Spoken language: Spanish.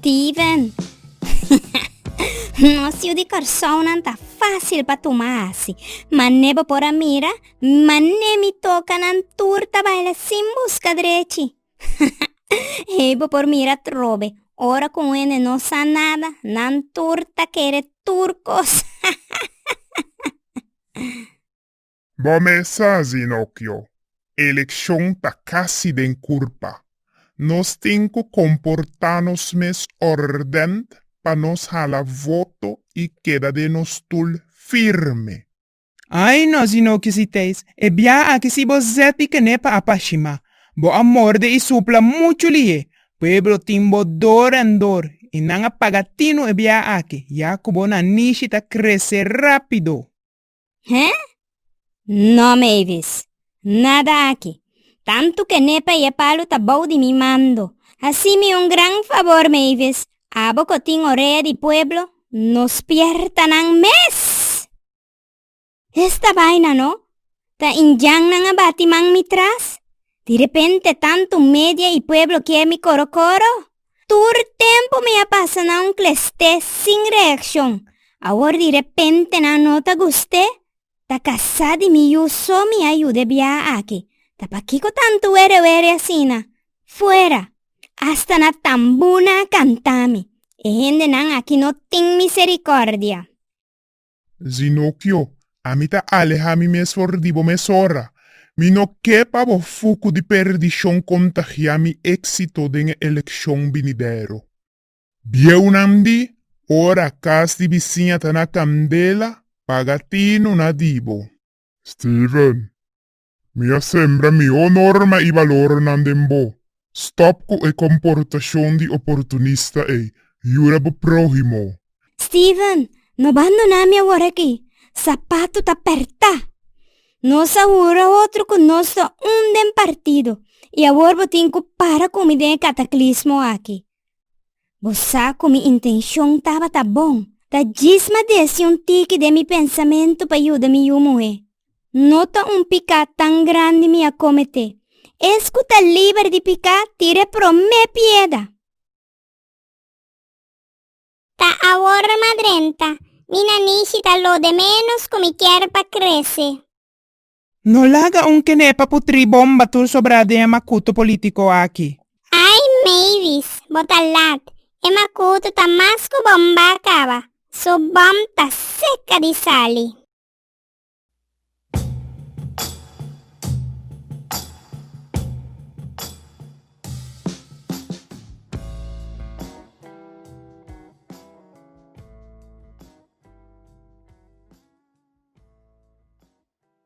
Steven, nossa, o de corção não tá fácil para tomar assim. Mas nebo por a mira, mas nem me toca na turta baila sem busca direito. Ebo por mira trobe, ora com ele não sa nada, nan turta quere turcos. Bomesa, Zinocchio. Eleição tá quase den curpa. Nós temos que comportar-nos mais ordem para nos hala voto e queda de nos tul firme. Ai, nós não quisites. E bia aqui si bozeti que nepa apashima. Bo amorde e supla muito lie. Pueblo timbo dor en dor. E nanga pagatino e bia aqui. Ya kubo na nishita cresce rápido. Não, Mavis. Nada aqui. Tanto que nepa e palo tá bom de me mando. Assim me gran favor, Mavis. Abo que tem orelha de pueblo, nos pierta ng mes. Esta vaina, no? Ta injang na nga batimang mitras. De repente tanto media y pueblo que mi coro. Tur tempo me pasa na un cleste sin reacción. Ahora de repente na nota guste. Ta casada mi uso mi ayude bia aquí. Ta paquico tanto ere asina. Fuera. Hasta na tambuna cantami. E gente nang aquí no ting misericordia. Zinocchio, a mi ta aleja mi mesfordivo mesora. Mi no quepa bo fuku di perdición contagia mi éxito de elección vinidero. Bieunamdi, ora cas di vizinha ta na candela, pagatino na dibo. Steven, mia sembra mio norma e valor nandembo. Stop ko e comportación di opportunista e yura bo prójimo. Steven, no abandonami agora aqui. Sapato tá aperta. Nos ahora outro conosco dem partido. E agora vou ter que para com mi de cataclismo aqui. Você com mi intenção tava tá bom. Tá gisma desse tique de mi pensamento para ajudar mi mulher. Nota picar tão grande me acomete. Escuta livre de picar, tire pro me pieda. Ta ahora madrenta, mina nishita lo de menos como querpa crece. No laga que nepa putri bomba tur sobrade a makuto politico aqui. Ay, Mavis, botalat, emakuto ta mas ko bomba acaba. So bom ta seca di sali.